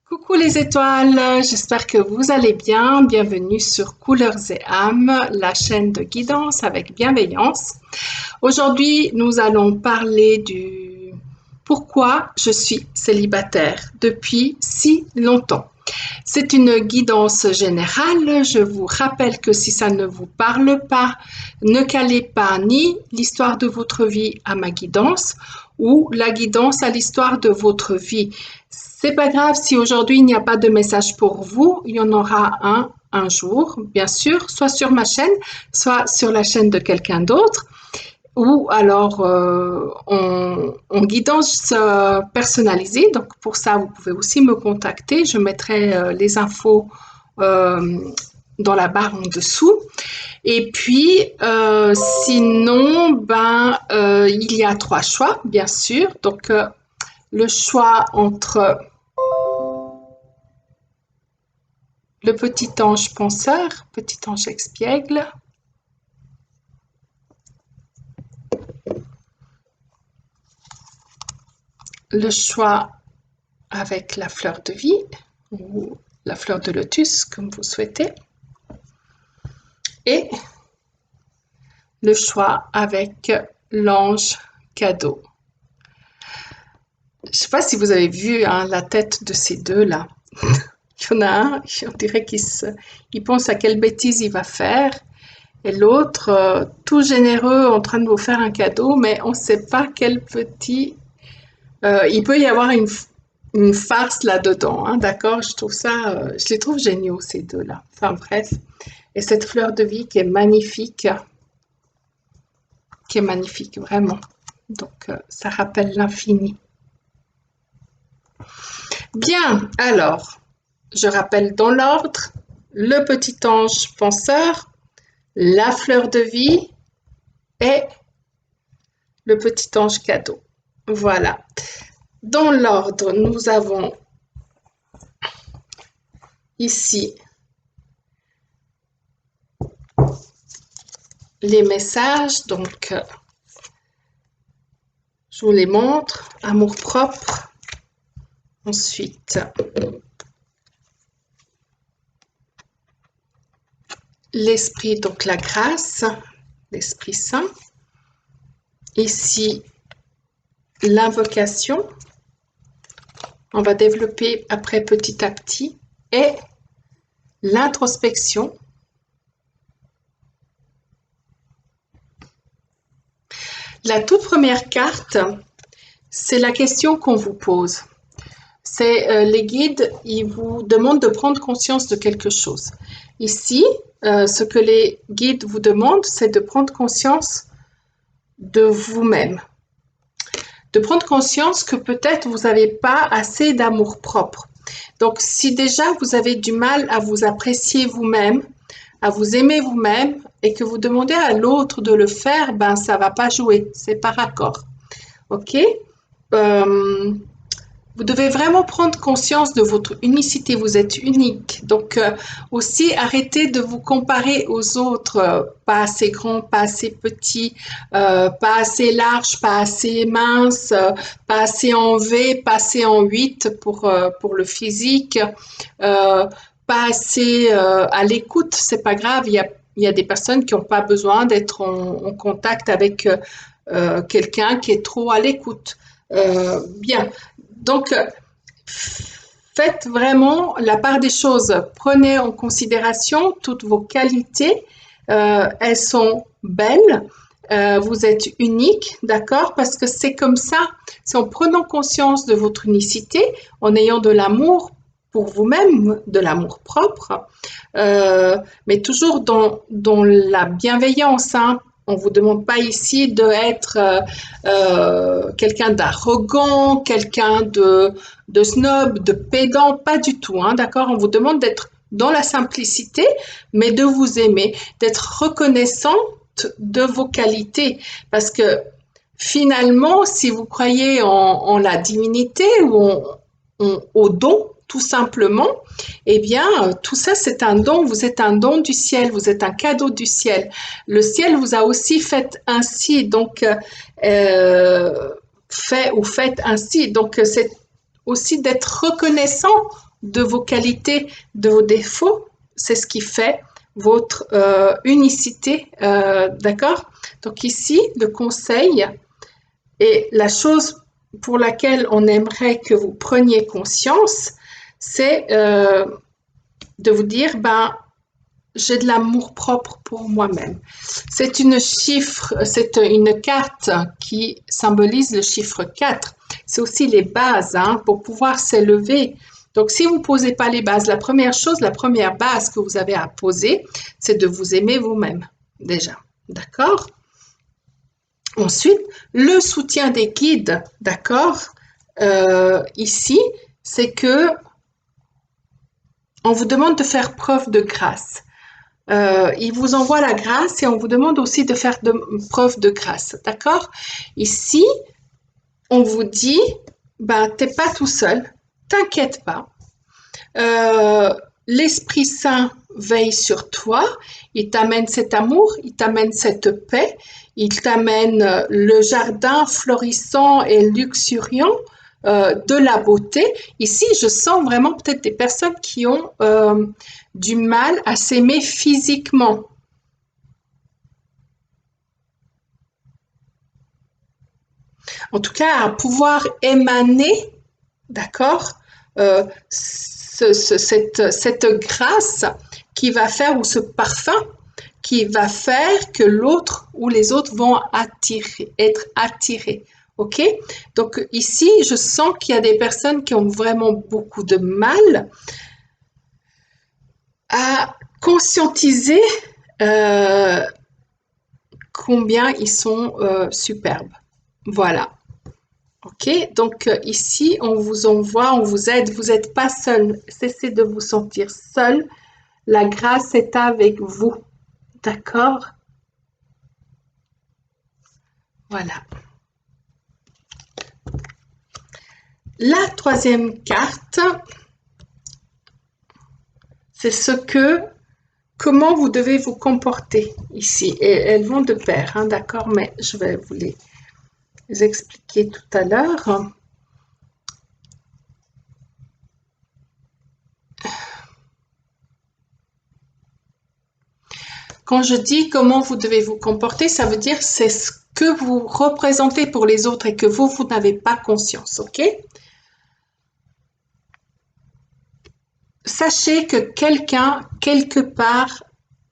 Coucou les étoiles, j'espère que vous allez bien. Bienvenue sur Couleurs et âmes, la chaîne de guidance avec bienveillance. Aujourd'hui, nous allons parler du pourquoi je suis célibataire depuis si longtemps. C'est une guidance générale. Je vous rappelle que si ça ne vous parle pas, ne calez pas ni l'histoire de votre vie à ma guidance ou la guidance à l'histoire de votre vie. C'est pas grave si aujourd'hui il n'y a pas de message pour vous, il y en aura un jour, bien sûr, soit sur ma chaîne, soit sur la chaîne de quelqu'un d'autre, ou alors en guidance personnalisée. Donc pour ça, vous pouvez aussi me contacter. Je mettrai les infos euh, dans la barre en dessous. Et puis, sinon, il y a trois choix, bien sûr. Donc, le choix entre le petit ange penseur, petit ange expiègle, le choix avec la fleur de vie ou la fleur de lotus, comme vous souhaitez, et le choix avec l'ange cadeau. Je ne sais pas si vous avez vu la tête de ces deux-là. Il y en a un, on dirait qu'il pense à quelle bêtise il va faire, et l'autre, tout généreux, en train de vous faire un cadeau, mais on ne sait pas quel petit... il peut y avoir une farce là-dedans, hein, d'accord? Je trouve ça, je les trouve géniaux, ces deux-là. Enfin bref. Et cette fleur de vie qui est magnifique, vraiment. Donc, ça rappelle l'infini. Bien, alors, je rappelle dans l'ordre, le petit ange penseur, la fleur de vie et le petit ange cadeau. Voilà. Dans l'ordre, nous avons ici les messages. Donc, je vous les montre. Amour propre. Ensuite, l'esprit, donc la grâce, l'Esprit Saint. Ici, l'invocation. On va développer après petit à petit. Et l'introspection. La toute première carte, c'est la question qu'on vous pose. C'est les guides, ils vous demandent de prendre conscience de quelque chose. Ici, ce que les guides vous demandent, c'est de prendre conscience de vous-même. De prendre conscience que peut-être vous n'avez pas assez d'amour propre. Donc, si déjà vous avez du mal à vous apprécier vous-même, à vous aimer vous-même, et que vous demandez à l'autre de le faire, ça va pas jouer, c'est par accord. Ok? Vous devez vraiment prendre conscience de votre unicité, vous êtes unique. Donc aussi arrêtez de vous comparer aux autres, pas assez grand, pas assez petit, pas assez large, pas assez mince, pas assez en V, pas assez en 8 pour le physique, pas assez à l'écoute, c'est pas grave, il y a des personnes qui n'ont pas besoin d'être en contact avec quelqu'un qui est trop à l'écoute. Bien. Donc, faites vraiment la part des choses. Prenez en considération toutes vos qualités. Elles sont belles. Vous êtes unique, d'accord? Parce que c'est comme ça, c'est en prenant conscience de votre unicité, en ayant de l'amour pour vous-même, de l'amour propre, mais toujours dans la bienveillance, hein. On ne vous demande pas ici d'être quelqu'un d'arrogant, quelqu'un de snob, de pédant, pas du tout, hein, d'accord? On vous demande d'être dans la simplicité, mais de vous aimer, d'être reconnaissante de vos qualités. Parce que finalement, si vous croyez en la divinité ou au don, tout simplement, eh bien, tout ça, c'est un don. Vous êtes un don du ciel, vous êtes un cadeau du ciel. Le ciel vous a aussi fait ainsi, donc, fait ou faites ainsi. Donc, c'est aussi d'être reconnaissant de vos qualités, de vos défauts. C'est ce qui fait votre unicité, d'accord? Donc ici, le conseil et la chose pour laquelle on aimerait que vous preniez conscience, c'est de vous dire, ben, j'ai de l'amour propre pour moi-même. C'est une carte qui symbolise le chiffre 4. C'est aussi les bases hein, pour pouvoir s'élever. Donc, si vous ne posez pas les bases, la première base que vous avez à poser, c'est de vous aimer vous-même, déjà. D'accord? Ensuite, le soutien des guides, d'accord? Ici, c'est que on vous demande de faire preuve de grâce. Il vous envoie la grâce et on vous demande aussi de faire preuve de grâce, d'accord? Ici, on vous dit, ben, t'es pas tout seul, t'inquiète pas. L'Esprit Saint veille sur toi, il t'amène cet amour, il t'amène cette paix, il t'amène le jardin florissant et luxuriant de la beauté. Ici, je sens vraiment peut-être des personnes qui ont du mal à s'aimer physiquement. En tout cas, à pouvoir émaner, d'accord, cette grâce qui va faire, ou ce parfum qui va faire que l'autre ou les autres vont être attirés. Ok? Donc ici, je sens qu'il y a des personnes qui ont vraiment beaucoup de mal à conscientiser combien ils sont superbes. Voilà. Ok, donc ici, on vous envoie, on vous aide, vous n'êtes pas seul. Cessez de vous sentir seul. La grâce est avec vous. D'accord? Voilà. La troisième carte, c'est comment vous devez vous comporter ici. Et elles vont de pair, hein, d'accord? Mais je vais vous les expliquer tout à l'heure. Quand je dis comment vous devez vous comporter, ça veut dire c'est ce que vous représentez pour les autres et que vous n'avez pas conscience, ok? Sachez que quelqu'un, quelque part,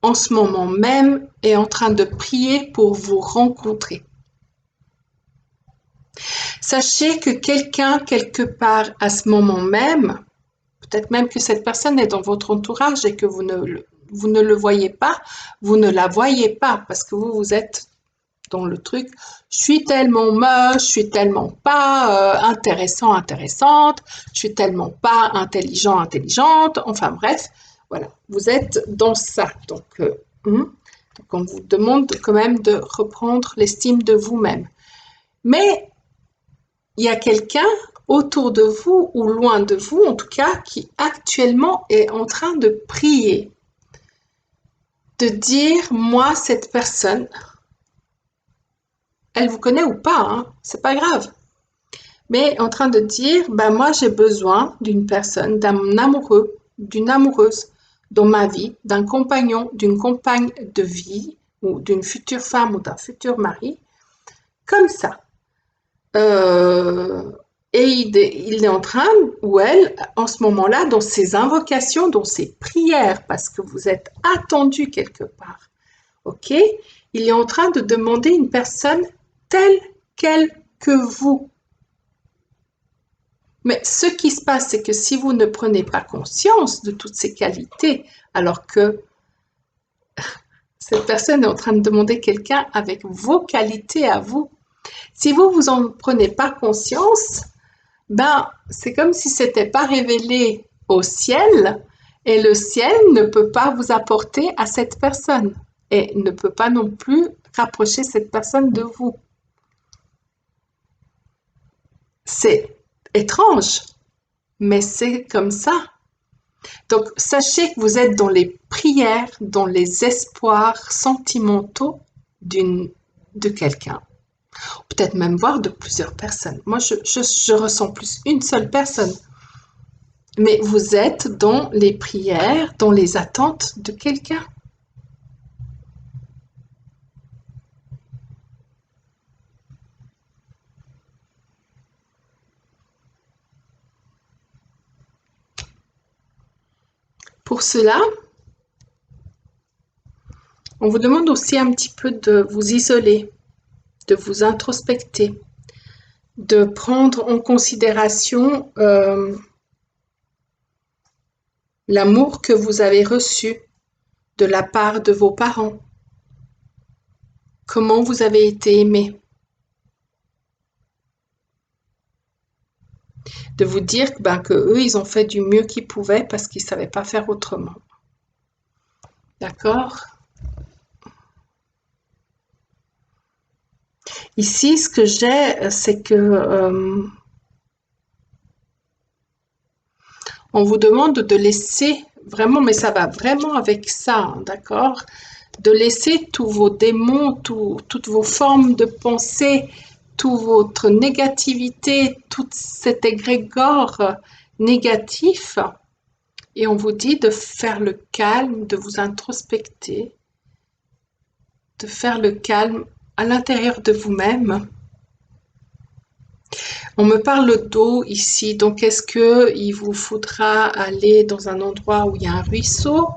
en ce moment même, est en train de prier pour vous rencontrer. Sachez que quelqu'un, quelque part, à ce moment même, peut-être même que cette personne est dans votre entourage et que vous ne le voyez pas, vous ne la voyez pas parce que vous êtes dans le truc, je suis tellement moche, je suis tellement pas intéressante, je suis tellement pas intelligente, enfin bref, voilà, vous êtes dans ça. Donc on vous demande quand même de reprendre l'estime de vous-même. Mais il y a quelqu'un autour de vous ou loin de vous, en tout cas, qui actuellement est en train de prier, de dire, moi, cette personne, elle vous connaît ou pas, hein, c'est pas grave. Mais en train de dire, ben moi j'ai besoin d'une personne, d'un amoureux, d'une amoureuse dans ma vie, d'un compagnon, d'une compagne de vie, ou d'une future femme ou d'un futur mari, comme ça. Et il est en train, ou elle, en ce moment-là, dans ses invocations, dans ses prières, parce que vous êtes attendu quelque part, ok? Il est en train de demander une personne telle qu'elle que vous. Mais ce qui se passe, c'est que si vous ne prenez pas conscience de toutes ces qualités, alors que cette personne est en train de demander quelqu'un avec vos qualités à vous, si vous en prenez pas conscience, ben c'est comme si c'était pas révélé au ciel et le ciel ne peut pas vous apporter à cette personne et ne peut pas non plus rapprocher cette personne de vous. C'est étrange, mais c'est comme ça. Donc, sachez que vous êtes dans les prières, dans les espoirs sentimentaux de quelqu'un. Peut-être même voir de plusieurs personnes. Moi, je ressens plus une seule personne. mais vous êtes dans les prières, dans les attentes de quelqu'un. Pour cela, on vous demande aussi un petit peu de vous isoler, de vous introspecter, de prendre en considération l'amour que vous avez reçu de la part de vos parents, comment vous avez été aimé, de vous dire que eux, ils ont fait du mieux qu'ils pouvaient parce qu'ils ne savaient pas faire autrement. D'accord? Ici, ce que j'ai, c'est que on vous demande de laisser vraiment, mais ça va vraiment avec ça, hein, d'accord? De laisser tous vos démons, toutes vos formes de pensée, toute votre négativité, tout cet égrégore négatif. Et on vous dit de faire le calme, de vous introspecter, de faire le calme à l'intérieur de vous-même. On me parle d'eau ici, donc est-ce qu'il vous faudra aller dans un endroit où il y a un ruisseau,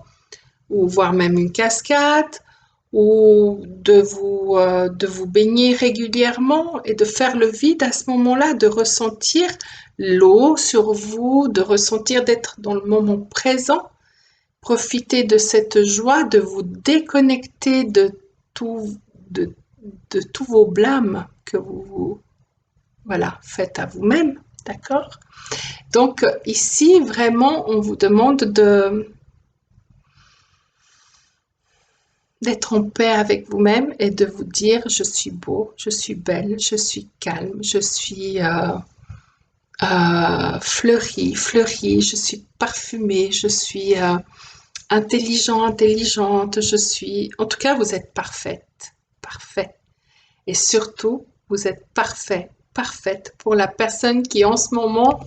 ou voire même une cascade, ou de vous baigner régulièrement et de faire le vide à ce moment-là, de ressentir l'eau sur vous, de ressentir d'être dans le moment présent, profiter de cette joie, de vous déconnecter tout, de, de tous vos blâmes que vous voilà, faites à vous-même, d'accord? Donc ici, vraiment, on vous demande d'être en paix avec vous-même et de vous dire je suis beau, je suis belle, je suis calme, je suis fleurie, je suis parfumée, je suis intelligente, je suis... En tout cas, vous êtes parfaite, parfait. Et surtout, vous êtes parfait, parfaite pour la personne qui en ce moment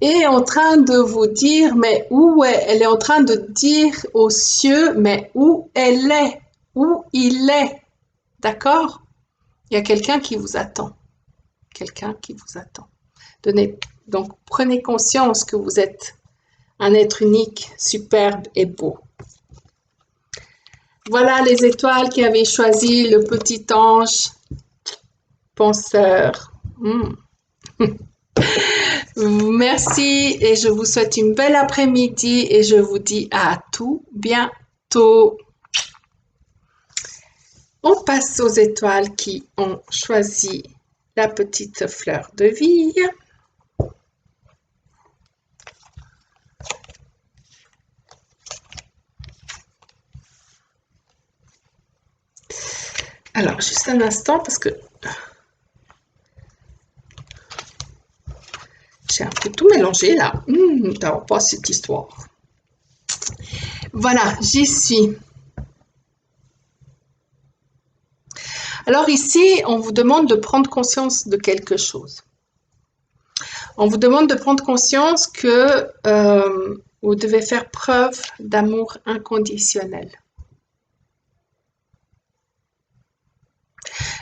est en train de vous dire, mais où est, elle est en train de dire aux cieux, mais où elle est, où il est, d'accord? Il y a quelqu'un qui vous attend, quelqu'un qui vous attend. Donc, prenez conscience que vous êtes un être unique, superbe et beau. Voilà les étoiles qui avaient choisi le petit ange penseur. Merci et je vous souhaite une belle après-midi et je vous dis à tout bientôt. On passe aux étoiles qui ont choisi la petite fleur de vie. Alors, juste un instant parce que j'ai un peu tout mélangé là. T'as pas cette histoire. Voilà, j'y suis. Alors ici, on vous demande de prendre conscience de quelque chose. On vous demande de prendre conscience que vous devez faire preuve d'amour inconditionnel.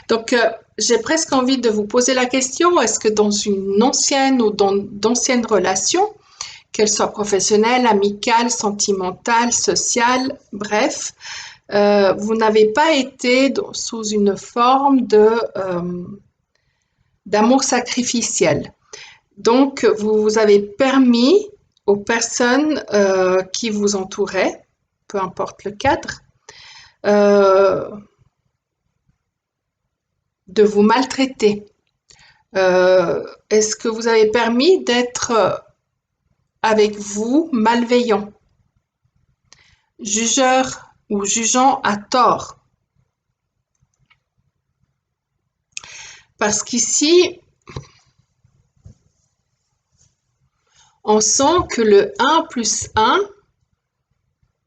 Donc, j'ai presque envie de vous poser la question, est-ce que dans une ancienne ou d'anciennes relations, qu'elles soient professionnelles, amicales, sentimentales, sociales, bref, vous n'avez pas été sous une forme d'amour sacrificiel. Donc, vous avez permis aux personnes qui vous entouraient, peu importe le cadre, de vous maltraiter. Est-ce que vous avez permis d'être avec vous malveillant, jugeur ou jugeant à tort? Parce qu'ici, on sent que le 1 plus 1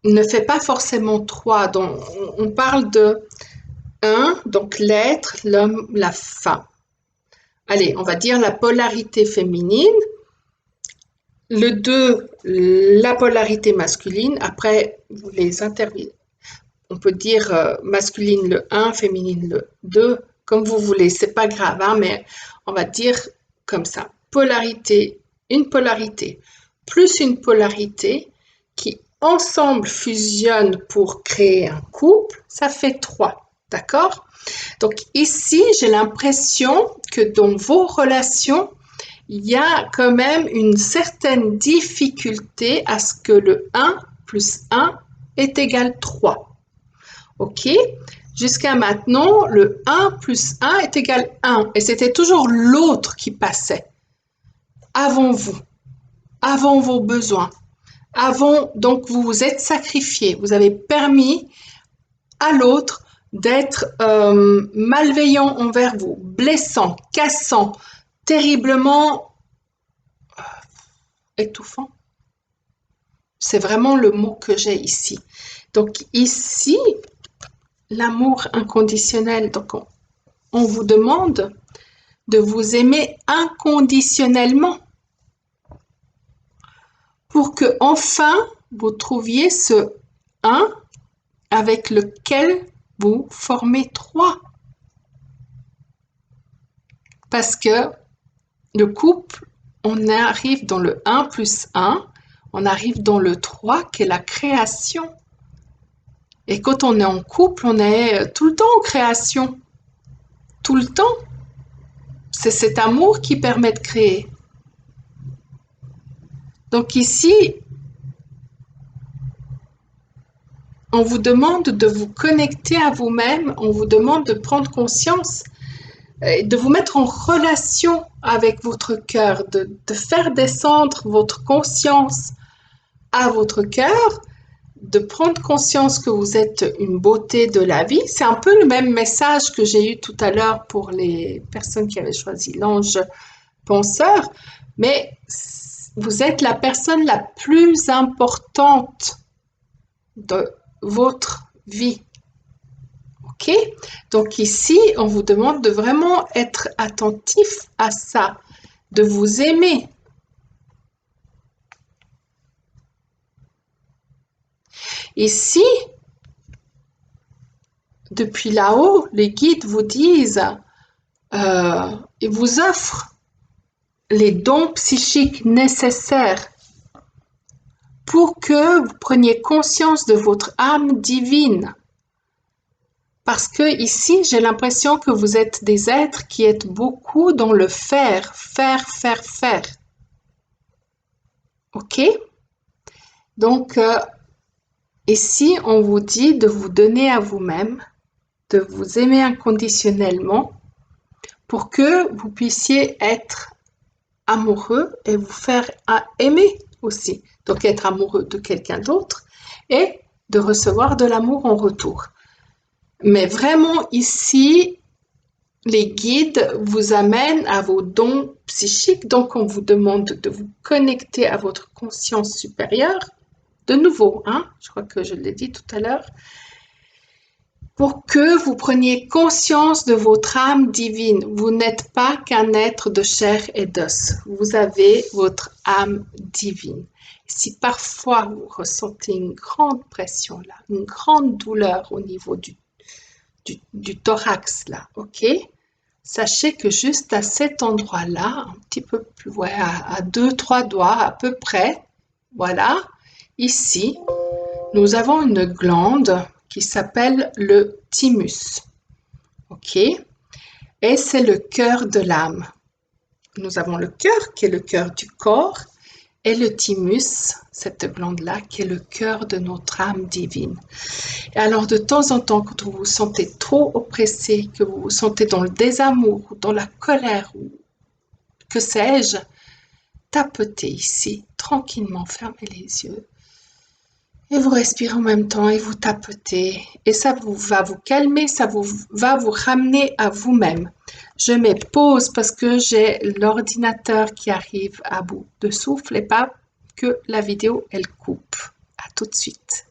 ne fait pas forcément 3. Donc, on parle de 1, donc l'être, l'homme, la femme. Allez, on va dire la polarité féminine. Le 2, la polarité masculine. Après, vous les intervenez. On peut dire masculine le 1, féminine le 2, comme vous voulez. C'est pas grave, hein, mais on va dire comme ça. Polarité, une polarité, plus une polarité qui ensemble fusionnent pour créer un couple, ça fait 3. D'accord? Donc ici, j'ai l'impression que dans vos relations, il y a quand même une certaine difficulté à ce que le 1 plus 1 est égal 3. OK? Jusqu'à maintenant, le 1 plus 1 est égal 1. Et c'était toujours l'autre qui passait. Avant vous, avant vos besoins. Avant, donc vous vous êtes sacrifié. Vous avez permis à l'autre d'être malveillant envers vous, blessant, cassant, terriblement étouffant. C'est vraiment le mot que j'ai ici. Donc ici, l'amour inconditionnel, donc on vous demande de vous aimer inconditionnellement pour que enfin vous trouviez ce 1 avec lequel vous formez 3. Parce que le couple, on arrive dans le 1 plus 1, on arrive dans le 3 qui est la création. Et quand on est en couple, on est tout le temps en création. Tout le temps. C'est cet amour qui permet de créer. Donc ici, on vous demande de vous connecter à vous-même, on vous demande de prendre conscience, de vous mettre en relation avec votre cœur, de faire descendre votre conscience à votre cœur, de prendre conscience que vous êtes une beauté de la vie. C'est un peu le même message que j'ai eu tout à l'heure pour les personnes qui avaient choisi l'ange penseur, mais vous êtes la personne la plus importante de votre vie. OK? Donc ici, on vous demande de vraiment être attentif à ça, de vous aimer. Ici, depuis là-haut, les guides vous disent, ils vous offrent les dons psychiques nécessaires pour que vous preniez conscience de votre âme divine. Parce que ici, j'ai l'impression que vous êtes des êtres qui êtes beaucoup dans le faire, faire, faire, faire. OK? Donc, ici, on vous dit de vous donner à vous-même, de vous aimer inconditionnellement pour que vous puissiez être amoureux et vous faire aimer aussi. Donc, être amoureux de quelqu'un d'autre et de recevoir de l'amour en retour. Mais vraiment ici, les guides vous amènent à vos dons psychiques, donc on vous demande de vous connecter à votre conscience supérieure, de nouveau, hein, je crois que je l'ai dit tout à l'heure, pour que vous preniez conscience de votre âme divine. Vous n'êtes pas qu'un être de chair et d'os, vous avez votre âme divine. Si parfois vous ressentez une grande pression là, une grande douleur au niveau du thorax là, ok? Sachez que juste à cet endroit-là, un petit peu plus, ouais, à 2-3 doigts à peu près, voilà, ici, nous avons une glande qui s'appelle le thymus, ok? Et c'est le cœur de l'âme. Nous avons le cœur qui est le cœur du corps et le thymus, cette glande-là, qui est le cœur de notre âme divine. Et alors, de temps en temps, quand vous vous sentez trop oppressé, que vous vous sentez dans le désamour, ou dans la colère, ou que sais-je, tapotez ici, tranquillement, fermez les yeux. Et vous respirez en même temps et vous tapotez. Et ça va vous calmer, ça va vous ramener à vous-même. Je mets pause parce que j'ai l'ordinateur qui arrive à bout de souffle et pas que la vidéo, elle coupe. À tout de suite.